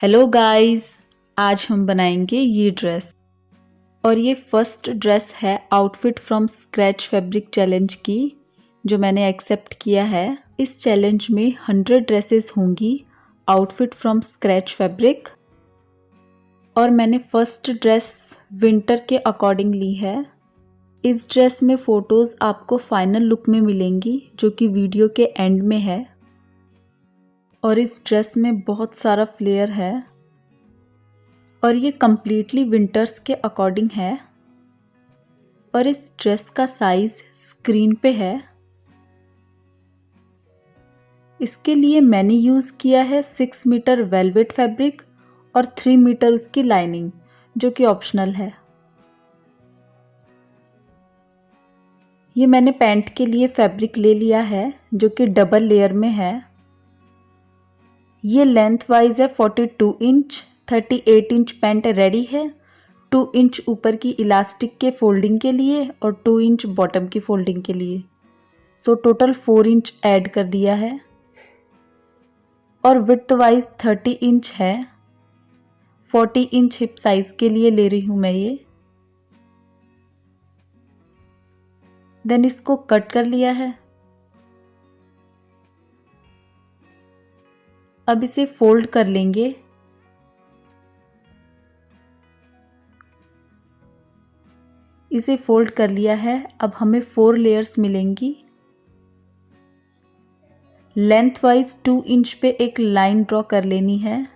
Hello guys, आज हम बनाएंगे ये ड्रेस। और ये फर्स्ट ड्रेस है outfit from scratch fabric challenge की, जो मैंने एक्सेप्ट किया है। इस चैलेंज में 100 ड्रेसेस होंगी आउटफिट फ्रॉम स्क्रैच फैब्रिक। और मैंने फर्स्ट ड्रेस विंटर के अकॉर्डिंग ली है। इस ड्रेस में फ़ोटोज़ आपको फाइनल लुक में मिलेंगी, जो कि वीडियो के एंड में है। और इस ड्रेस में बहुत सारा फ्लेयर है और ये कम्प्लीटली विंटर्स के अकॉर्डिंग है। और इस ड्रेस का साइज़ स्क्रीन पे है। इसके लिए मैंने यूज़ किया है 6 मीटर वेलवेट फैब्रिक और 3 मीटर उसकी लाइनिंग, जो कि ऑप्शनल है। ये मैंने पैंट के लिए फैब्रिक ले लिया है, जो कि डबल लेयर में है। ये लेंथ वाइज है 42 इंच। 38 इंच पैंट रेडी है। 2 इंच ऊपर की इलास्टिक के फोल्डिंग के लिए और 2 इंच बॉटम की फोल्डिंग के लिए। सो टोटल 4 इंच ऐड कर दिया है। और विड्थ वाइज 30 इंच है। 40 इंच हिप साइज के लिए ले रही हूँ मैं ये। देन इसको कट कर लिया है। अब इसे फोल्ड कर लेंगे। इसे फोल्ड कर लिया है। अब हमें 4 लेयर्स मिलेंगी। लेंथ वाइज 2 इंच पे एक लाइन ड्रॉ कर लेनी है।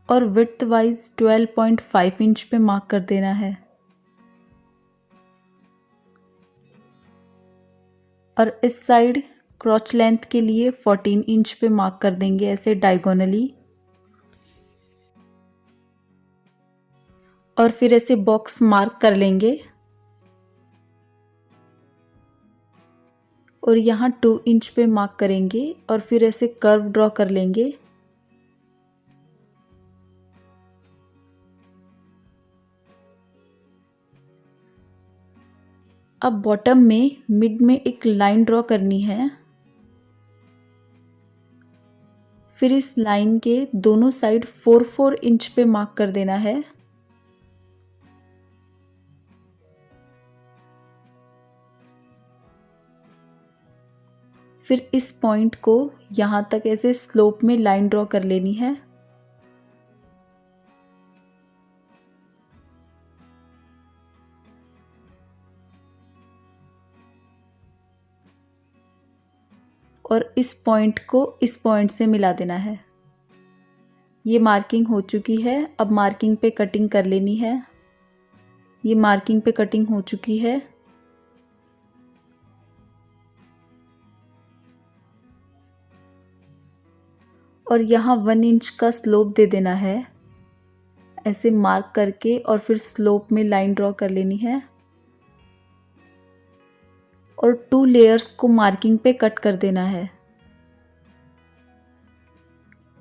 और विड्थ वाइज 12.5 इंच पे मार्क कर देना है। और इस साइड क्रॉच लेंथ के लिए 14 इंच पे मार्क कर देंगे, ऐसे डायगोनली। और फिर ऐसे बॉक्स मार्क कर लेंगे। और यहाँ 2 इंच पे मार्क करेंगे और फिर ऐसे कर्व ड्रॉ कर लेंगे। अब बॉटम में मिड में एक लाइन ड्रॉ करनी है। फिर इस लाइन के दोनों साइड 4-4 इंच पे मार्क कर देना है। फिर इस पॉइंट को यहाँ तक ऐसे स्लोप में लाइन ड्रॉ कर लेनी है। और इस पॉइंट को इस पॉइंट से मिला देना है। ये मार्किंग हो चुकी है। अब मार्किंग पे कटिंग कर लेनी है। ये मार्किंग पे कटिंग हो चुकी है। और यहाँ 1 इंच का स्लोप दे देना है, ऐसे मार्क करके। और फिर स्लोप में लाइन ड्रॉ कर लेनी है। और 2 लेयर्स को मार्किंग पे कट कर देना है।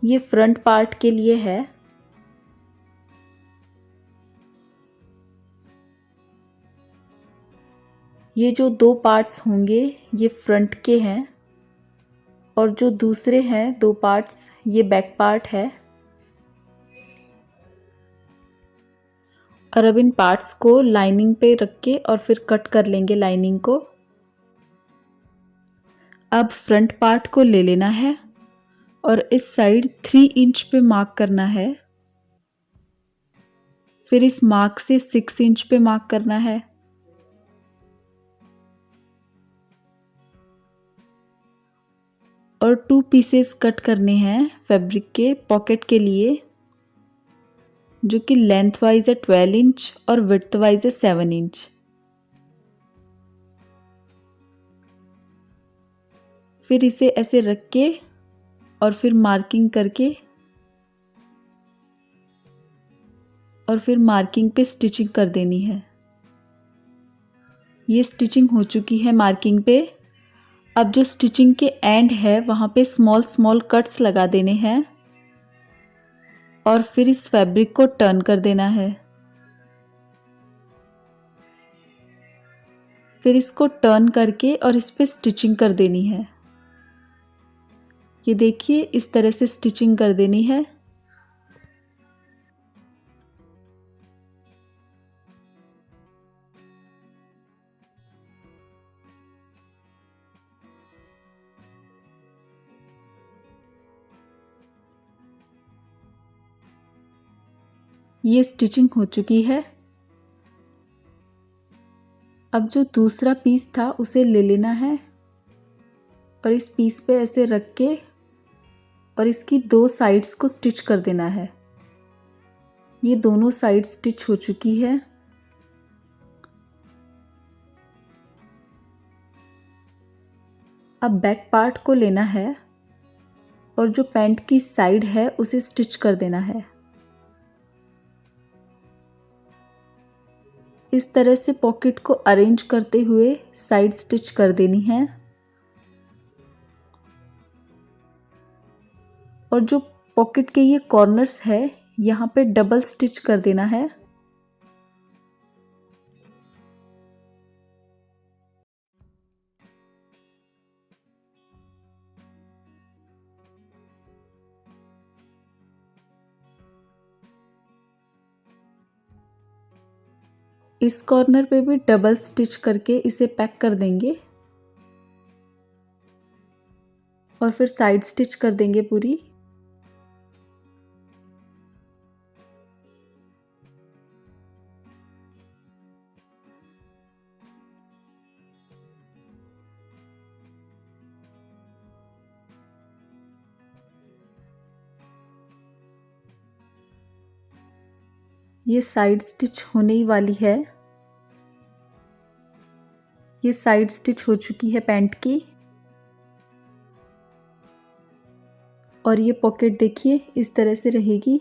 ये फ्रंट पार्ट के लिए है। ये जो 2 पार्ट्स होंगे ये फ्रंट के हैं और जो दूसरे हैं 2 पार्ट्स ये बैक पार्ट है। और अब इन पार्ट्स को लाइनिंग पे रख के और फिर कट कर लेंगे लाइनिंग को। अब फ्रंट पार्ट को ले लेना है और इस साइड 3 इंच पे मार्क करना है। फिर इस मार्क से 6 इंच पे मार्क करना है। और 2 पीसेस कट करने हैं फैब्रिक के पॉकेट के लिए, जो कि लेंथ वाइज है 12 इंच और विड्थ वाइज है 7 इंच। फिर इसे ऐसे रख के और फिर मार्किंग करके और फिर मार्किंग पे स्टिचिंग कर देनी है। ये स्टिचिंग हो चुकी है मार्किंग पे। अब जो स्टिचिंग के एंड है वहाँ पे स्मॉल स्मॉल कट्स लगा देने हैं और फिर इस फैब्रिक को टर्न कर देना है। फिर इसको टर्न करके और इस पे स्टिचिंग कर देनी है। ये देखिए इस तरह से स्टिचिंग कर देनी है। ये स्टिचिंग हो चुकी है। अब जो दूसरा पीस था उसे ले लेना है और इस पीस पे ऐसे रख के और इसकी 2 साइड्स को स्टिच कर देना है। ये दोनों साइड स्टिच हो चुकी है। अब बैक पार्ट को लेना है और जो पैंट की साइड है उसे स्टिच कर देना है। इस तरह से पॉकेट को अरेंज करते हुए साइड स्टिच कर देनी है और जो पॉकेट के ये कॉर्नर्स है यहाँ पे डबल स्टिच कर देना है। इस कॉर्नर पे भी डबल स्टिच करके इसे पैक कर देंगे और फिर साइड स्टिच कर देंगे पूरी। ये साइड स्टिच होने ही वाली है। ये साइड स्टिच हो चुकी है पैंट की और ये पॉकेट देखिए इस तरह से रहेगी।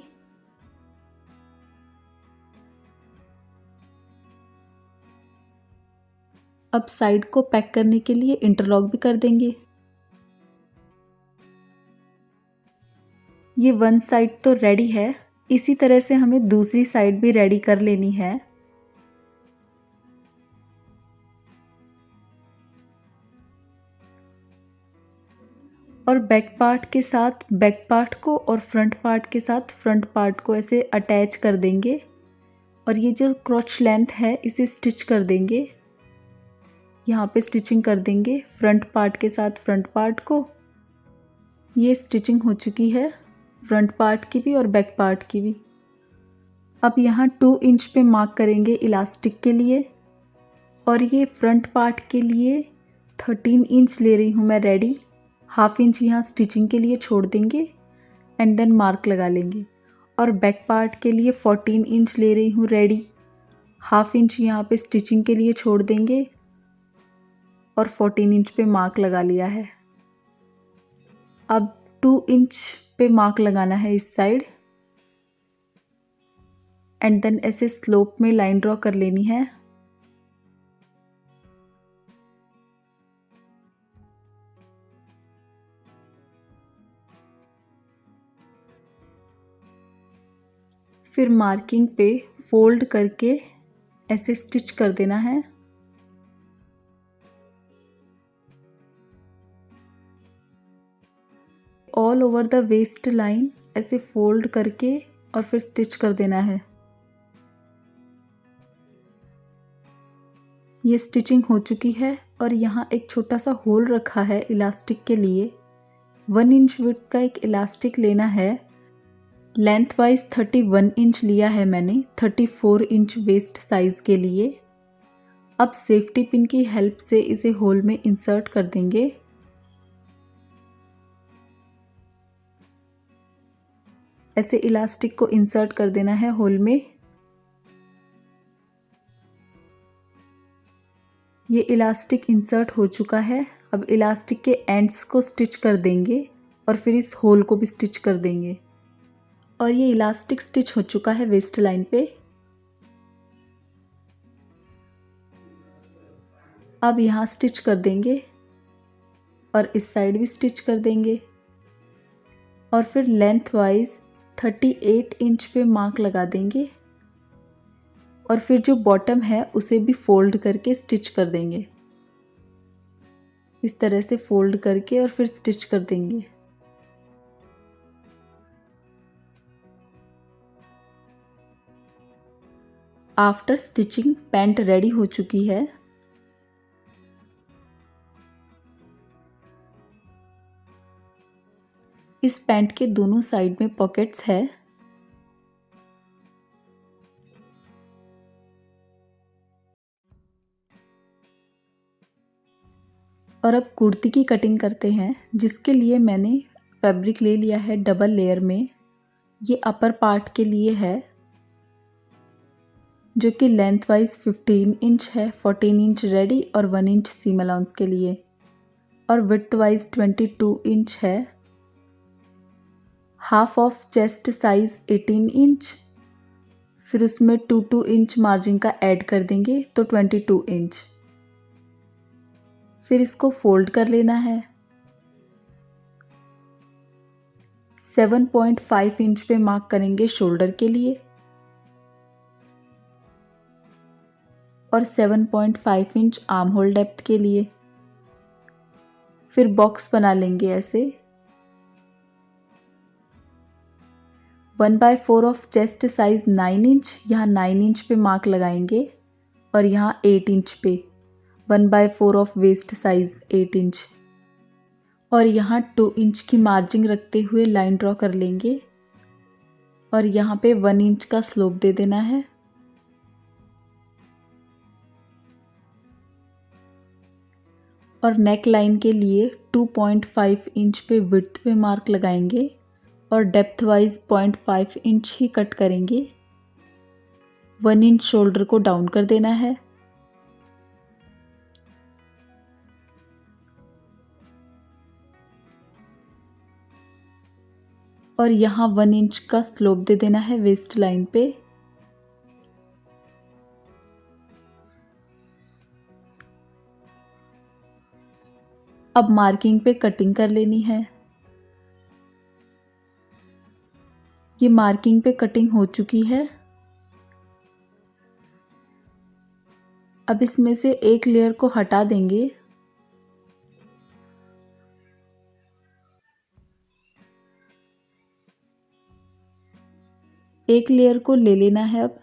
अब साइड को पैक करने के लिए इंटरलॉक भी कर देंगे। ये वन साइड तो रेडी है, इसी तरह से हमें दूसरी साइड भी रेडी कर लेनी है। और बैक पार्ट के साथ बैक पार्ट को और फ्रंट पार्ट के साथ फ्रंट पार्ट को ऐसे अटैच कर देंगे और ये जो क्रॉच लेंथ है इसे स्टिच कर देंगे। यहाँ पे स्टिचिंग कर देंगे फ्रंट पार्ट के साथ फ्रंट पार्ट को। ये स्टिचिंग हो चुकी है फ्रंट पार्ट की भी और बैक पार्ट की भी। अब यहाँ 2 इंच पे मार्क करेंगे इलास्टिक के लिए और ये फ्रंट पार्ट के लिए 13 इंच ले रही हूँ मैं रेडी। हाफ इंच यहाँ स्टिचिंग के लिए छोड़ देंगे एंड देन मार्क लगा लेंगे। और बैक पार्ट के लिए 14 इंच ले रही हूँ रेडी। हाफ इंच यहाँ पे स्टिचिंग के लिए छोड़ देंगे और 14 इंच पे मार्क लगा लिया है। अब 2 इंच पे मार्क लगाना है इस साइड एंड देन ऐसे स्लोप में लाइन ड्रॉ कर लेनी है। फिर मार्किंग पे फोल्ड करके ऐसे स्टिच कर देना है। All over the waistline ऐसे फोल्ड करके और फिर स्टिच कर देना है। ये स्टिचिंग हो चुकी है और यहाँ एक छोटा सा होल रखा है इलास्टिक के लिए। 1 इंच विड्थ का एक इलास्टिक लेना है। लेंथ वाइज 31 इंच लिया है मैंने, 34 इंच वेस्ट साइज़ के लिए। अब सेफ्टी पिन की हेल्प से इसे होल में इंसर्ट कर देंगे। ऐसे इलास्टिक को इंसर्ट कर देना है होल में। ये इलास्टिक इंसर्ट हो चुका है। अब इलास्टिक के एंड्स को स्टिच कर देंगे और फिर इस होल को भी स्टिच कर देंगे। और ये इलास्टिक स्टिच हो चुका है वेस्ट लाइन पे। अब यहाँ स्टिच कर देंगे और इस साइड भी स्टिच कर देंगे और फिर लेंथ वाइज 38 इंच पे मार्क लगा देंगे और फिर जो बॉटम है उसे भी फोल्ड करके स्टिच कर देंगे। इस तरह से फोल्ड करके और फिर स्टिच कर देंगे। आफ्टर स्टिचिंग पैंट रेडी हो चुकी है। इस पैंट के दोनों साइड में पॉकेट्स है। और अब कुर्ती की कटिंग करते हैं, जिसके लिए मैंने फैब्रिक ले लिया है डबल लेयर में। ये अपर पार्ट के लिए है, जो कि लेंथ वाइज 15 इंच है, 14 इंच रेडी और 1 इंच सीम अलाउंस के लिए, और विड्थ वाइज 22 इंच है। Half of chest size 18 inch, फिर उसमें 2 इंच मार्जिन का ऐड कर देंगे तो 22 इंच। फिर इसको फोल्ड कर लेना है। 7.5 इंच पे मार्क करेंगे शोल्डर के लिए और 7.5 इंच आर्म होल डेप्थ के लिए। फिर बॉक्स बना लेंगे ऐसे। 1/4 ऑफ चेस्ट साइज 9 इंच, यहाँ 9 इंच पे मार्क लगाएंगे और यहाँ 8 इंच पे 1/4 ऑफ वेस्ट साइज 8 इंच, और यहाँ 2 इंच की मार्जिन रखते हुए लाइन ड्रॉ कर लेंगे और यहाँ पे 1 इंच का स्लोप दे देना है। और नेक लाइन के लिए 2.5 इंच पे विड्थ पे मार्क लगाएंगे और डेप्थ वाइज 0.5 इंच ही कट करेंगे। 1 इंच शोल्डर को डाउन कर देना है। और यहाँ 1 इंच का स्लोप दे देना है वेस्ट लाइन पे। अब मार्किंग पे कटिंग कर लेनी है। ये मार्किंग पे कटिंग हो चुकी है। अब इसमें से एक लेयर को हटा देंगे। एक लेयर को ले लेना है अब।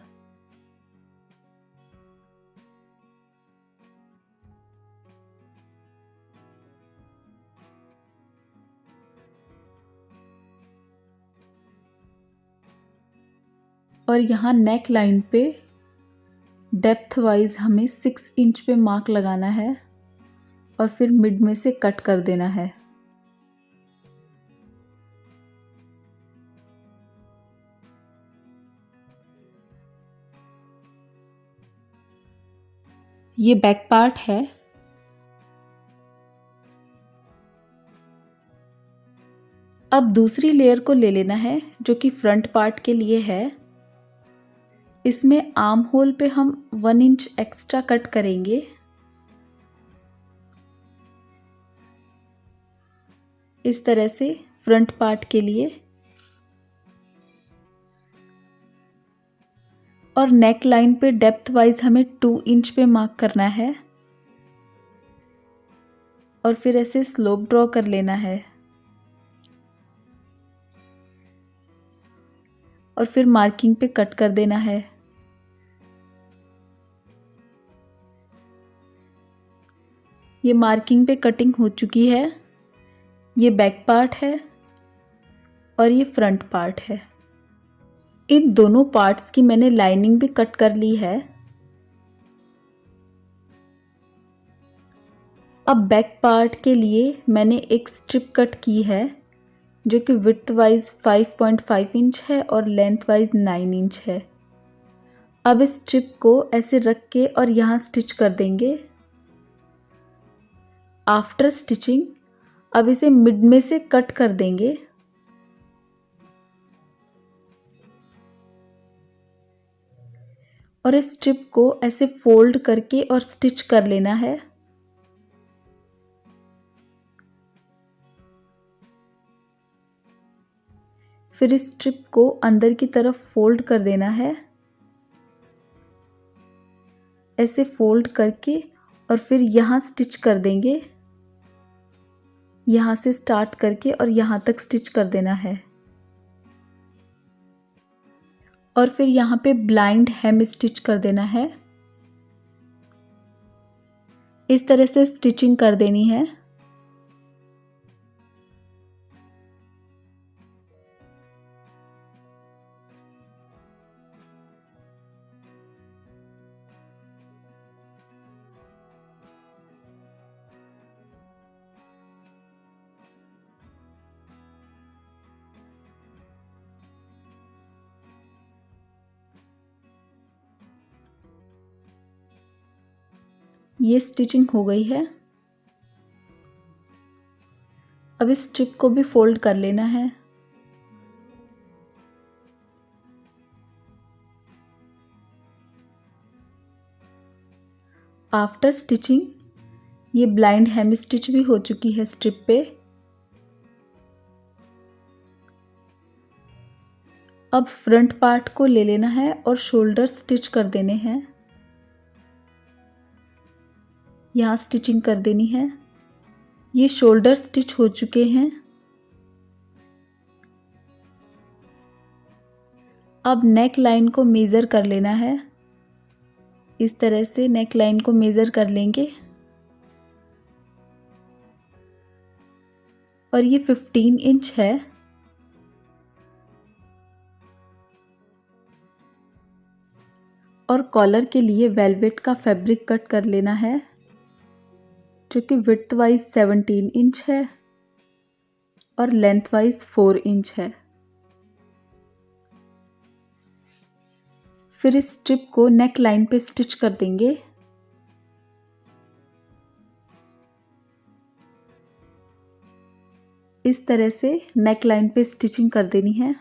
और यहाँ नेक लाइन पे डेप्थ वाइज हमें 6 इंच पे मार्क लगाना है और फिर मिड में से कट कर देना है। ये बैक पार्ट है। अब दूसरी लेयर को ले लेना है जो कि फ्रंट पार्ट के लिए है। इसमें आर्म होल पे हम 1 इंच एक्स्ट्रा कट करेंगे। इस तरह से फ्रंट पार्ट के लिए। और नेक लाइन पे डेप्थ वाइज हमें 2 इंच पे मार्क करना है और फिर ऐसे स्लोप ड्रॉ कर लेना है और फिर मार्किंग पे कट कर देना है। ये मार्किंग पे कटिंग हो चुकी है। ये बैक पार्ट है और ये फ्रंट पार्ट है। इन दोनों पार्ट्स की मैंने लाइनिंग भी कट कर ली है। अब बैक पार्ट के लिए मैंने एक स्ट्रिप कट की है जो कि विड्थ वाइज 5.5 इंच है और लेंथ वाइज 9 इंच है। अब इस स्ट्रिप को ऐसे रख के और यहाँ स्टिच कर देंगे। आफ्टर स्टिचिंग अब इसे मिड में से कट कर देंगे। और इस स्ट्रिप को ऐसे फोल्ड करके और स्टिच कर लेना है। फिर इस स्ट्रिप को अंदर की तरफ फोल्ड कर देना है, ऐसे फोल्ड करके और फिर यहाँ स्टिच कर देंगे। यहाँ से स्टार्ट करके और यहाँ तक स्टिच कर देना है। और फिर यहाँ पे ब्लाइंड हेम स्टिच कर देना है। इस तरह से स्टिचिंग कर देनी है। ये स्टिचिंग हो गई है। अब इस स्ट्रिप को भी फोल्ड कर लेना है। आफ्टर स्टिचिंग ये ब्लाइंड हेम स्टिच भी हो चुकी है स्ट्रिप पे। अब फ्रंट पार्ट को ले लेना है और शोल्डर स्टिच कर देने हैं। यहाँ स्टिचिंग कर देनी है। ये शोल्डर स्टिच हो चुके हैं। अब नेक लाइन को मेज़र कर लेना है। इस तरह से नेक लाइन को मेज़र कर लेंगे और ये 15 इंच है। और कॉलर के लिए वेलवेट का फैब्रिक कट कर लेना है जो कि विड्थ वाइज 17 इंच है और लेंथ वाइज 4 इंच है। फिर इस स्ट्रिप को नेक लाइन पे स्टिच कर देंगे। इस तरह से नेक लाइन पे स्टिचिंग कर देनी है।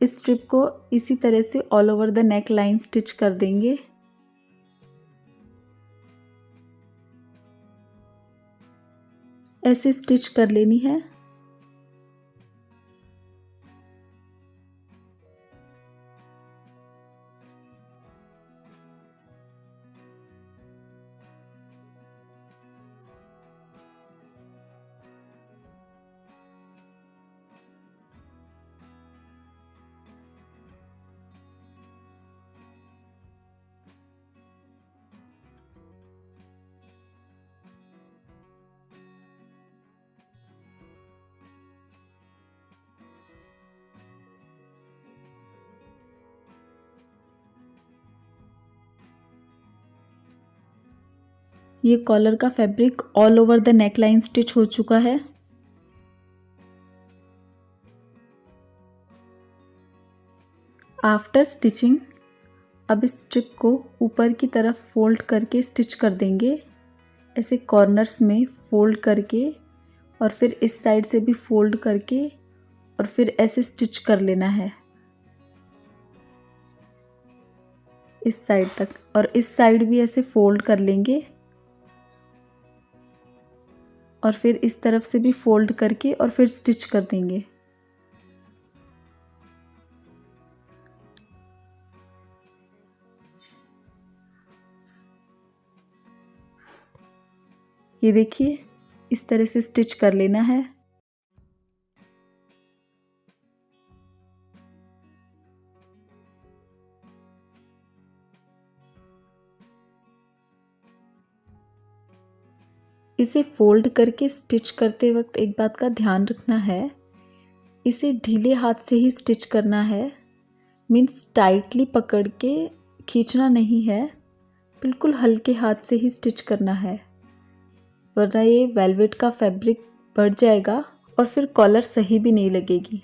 इस स्ट्रिप को इसी तरह से all over the neck line stitch कर देंगे। ऐसे स्टिच कर लेनी है। ये कॉलर का fabric all over the neck line stitch हो चुका है। आफ्टर स्टिचिंग अब इस स्ट्रिप को ऊपर की तरफ फोल्ड करके स्टिच कर देंगे। ऐसे कॉर्नर्स में फोल्ड करके और फिर इस साइड से भी फोल्ड करके और फिर ऐसे स्टिच कर लेना है इस साइड तक, और इस साइड भी ऐसे फोल्ड कर लेंगे और फिर इस तरफ से भी फोल्ड करके और फिर स्टिच कर देंगे। ये देखिए इस तरह से स्टिच कर लेना है। इसे फोल्ड करके स्टिच करते वक्त एक बात का ध्यान रखना है, इसे ढीले हाथ से ही स्टिच करना है। मीन्स टाइटली पकड़ के खींचना नहीं है, बिल्कुल हल्के हाथ से ही स्टिच करना है, वरना ये वेलवेट का फैब्रिक बढ़ जाएगा और फिर कॉलर सही भी नहीं लगेगी।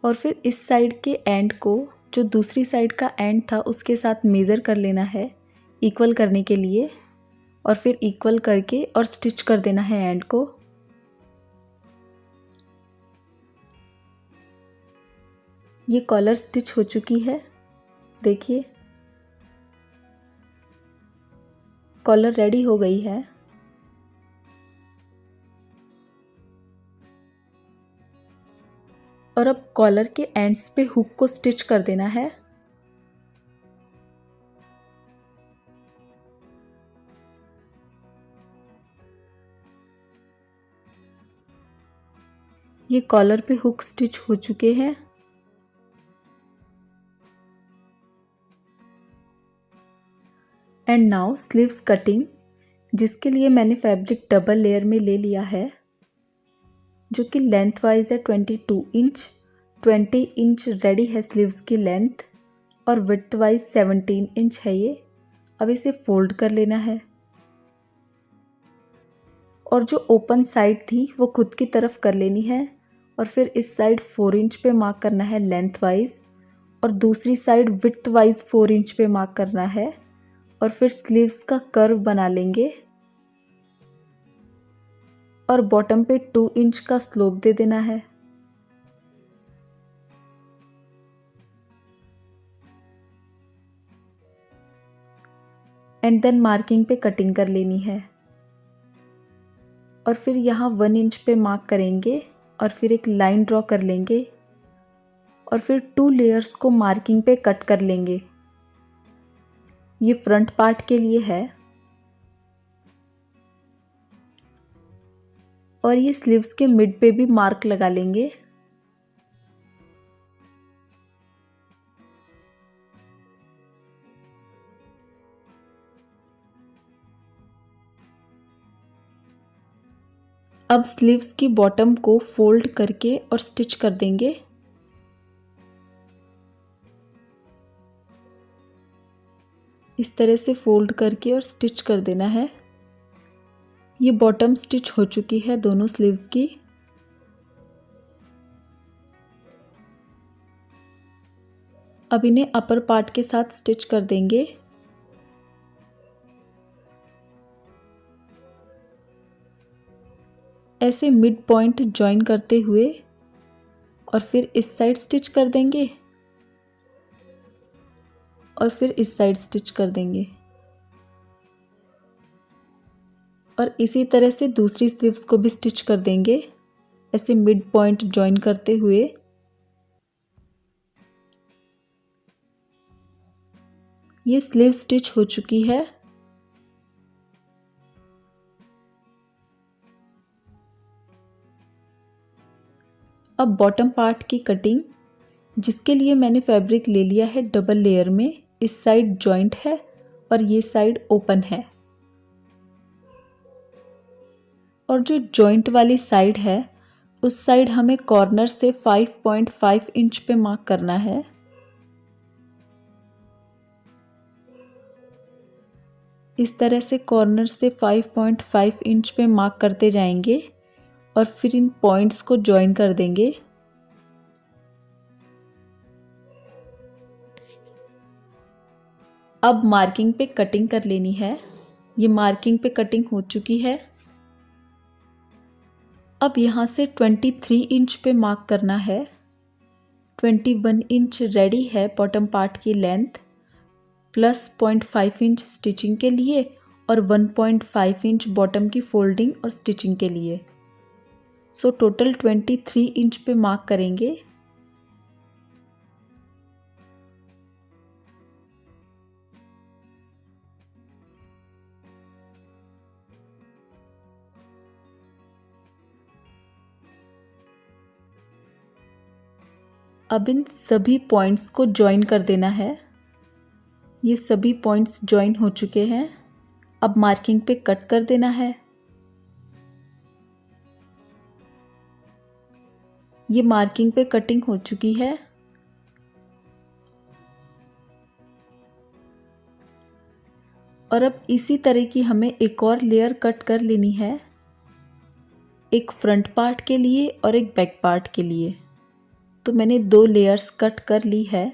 और फिर इस साइड के एंड को जो दूसरी साइड का एंड था उसके साथ मेज़र कर लेना है इक्वल करने के लिए, और फिर इक्वल करके और स्टिच कर देना है एंड को। ये कॉलर स्टिच हो चुकी है, देखिए कॉलर रेडी हो गई है। और अब कॉलर के एंड्स पे हुक को स्टिच कर देना है। ये कॉलर पे हुक स्टिच हो चुके हैं। एंड नाउ स्लीव्स कटिंग, जिसके लिए मैंने फैब्रिक डबल लेयर में ले लिया है, जो कि लेंथ वाइज है 22 इंच। 20 इंच रेडी है स्लीव्स की लेंथ और विड्थ वाइज 17 इंच है ये। अब इसे फोल्ड कर लेना है और जो ओपन साइड थी वो खुद की तरफ कर लेनी है, और फिर इस साइड 4 इंच पे मार्क करना है लेंथ वाइज, और दूसरी साइड विड्थ वाइज 4 इंच पे मार्क करना है, और फिर स्लीव्स का कर्व बना लेंगे और बॉटम पे 2 इंच का स्लोप दे देना है। एंड देन मार्किंग पे कटिंग कर लेनी है, और फिर यहाँ 1 इंच पे मार्क करेंगे और फिर एक लाइन ड्रॉ कर लेंगे, और फिर 2 लेयर्स को मार्किंग पे कट कर लेंगे। ये फ्रंट पार्ट के लिए है और ये स्लीव्स के मिड पे भी मार्क लगा लेंगे। अब स्लीव्स की बॉटम को फोल्ड करके और स्टिच कर देंगे। इस तरह से फोल्ड करके और स्टिच कर देना है। ये बॉटम स्टिच हो चुकी है दोनों स्लीव्स की। अब इन्हें अपर पार्ट के साथ स्टिच कर देंगे। ऐसे मिड पॉइंट जॉइन करते हुए और फिर इस साइड स्टिच कर देंगे और फिर इस साइड स्टिच कर देंगे, और इसी तरह से दूसरी स्लीव्स को भी स्टिच कर देंगे ऐसे मिड पॉइंट जॉइन करते हुए। ये स्लीव स्टिच हो चुकी है। अब बॉटम पार्ट की कटिंग, जिसके लिए मैंने फैब्रिक ले लिया है डबल लेयर में। इस साइड जॉइंट है और ये साइड ओपन है, और जो जॉइंट वाली साइड है उस साइड हमें कॉर्नर से 5.5 इंच पे मार्क करना है। इस तरह से कॉर्नर से 5.5 इंच पे मार्क करते जाएंगे और फिर इन पॉइंट्स को जॉइन कर देंगे। अब मार्किंग पे कटिंग कर लेनी है। ये मार्किंग पे कटिंग हो चुकी है। अब यहाँ से 23 इंच पे मार्क करना है। 21 इंच रेडी है बॉटम पार्ट की लेंथ, प्लस 0.5 इंच स्टिचिंग के लिए और 1.5 इंच बॉटम की फोल्डिंग और स्टिचिंग के लिए। सो टोटल 23 इंच पे मार्क करेंगे। अब इन सभी पॉइंट्स को जॉइन कर देना है। ये सभी पॉइंट्स जॉइन हो चुके हैं। अब मार्किंग पे कट कर देना है। ये मार्किंग पे कटिंग हो चुकी है। और अब इसी तरह की हमें एक और लेयर कट कर लेनी है, एक फ्रंट पार्ट के लिए और एक बैक पार्ट के लिए। तो मैंने 2 लेयर्स कट कर ली है।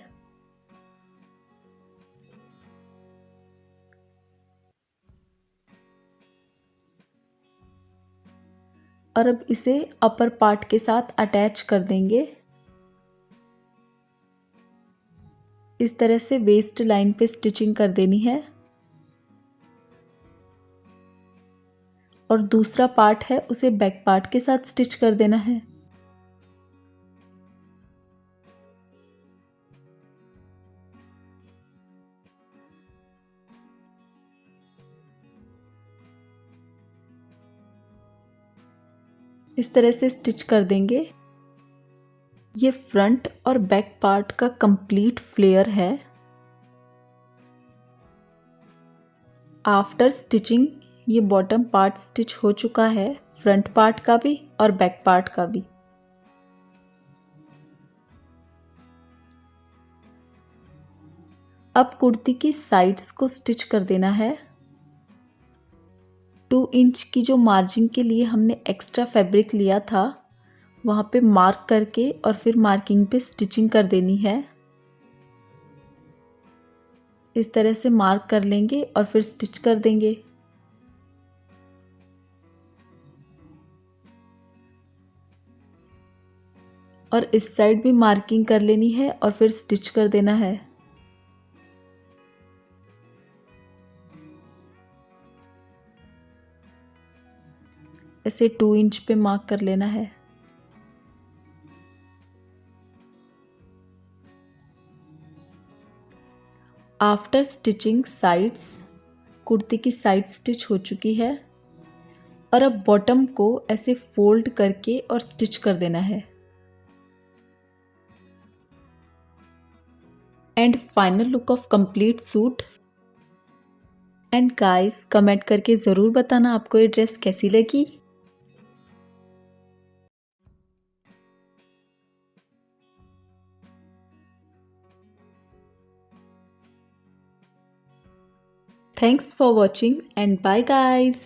और अब इसे अपर पार्ट के साथ अटैच कर देंगे। इस तरह से वेस्ट लाइन पे स्टिचिंग कर देनी है। और दूसरा पार्ट है उसे बैक पार्ट के साथ स्टिच कर देना है। इस तरह से स्टिच कर देंगे। ये फ्रंट और बैक पार्ट का कंप्लीट फ्लेयर है। आफ्टर स्टिचिंग ये बॉटम पार्ट स्टिच हो चुका है, फ्रंट पार्ट का भी और बैक पार्ट का भी। अब कुर्ती की साइड्स को स्टिच कर देना है। 2 इंच की जो मार्जिन के लिए हमने एक्स्ट्रा फैब्रिक लिया था वहाँ पे मार्क करके और फिर मार्किंग पे स्टिचिंग कर देनी है। इस तरह से मार्क कर लेंगे और फिर स्टिच कर देंगे। और इस साइड भी मार्किंग कर लेनी है और फिर स्टिच कर देना है। ऐसे 2 इंच पे मार्क कर लेना है। आफ्टर स्टिचिंग साइड्स, कुर्ती की साइड स्टिच हो चुकी है। और अब बॉटम को ऐसे फोल्ड करके और स्टिच कर देना है। And final look of complete suit. And guys, comment करके ज़रूर बताना आपको ये ड्रेस कैसी लगी। Thanks for watching and bye guys.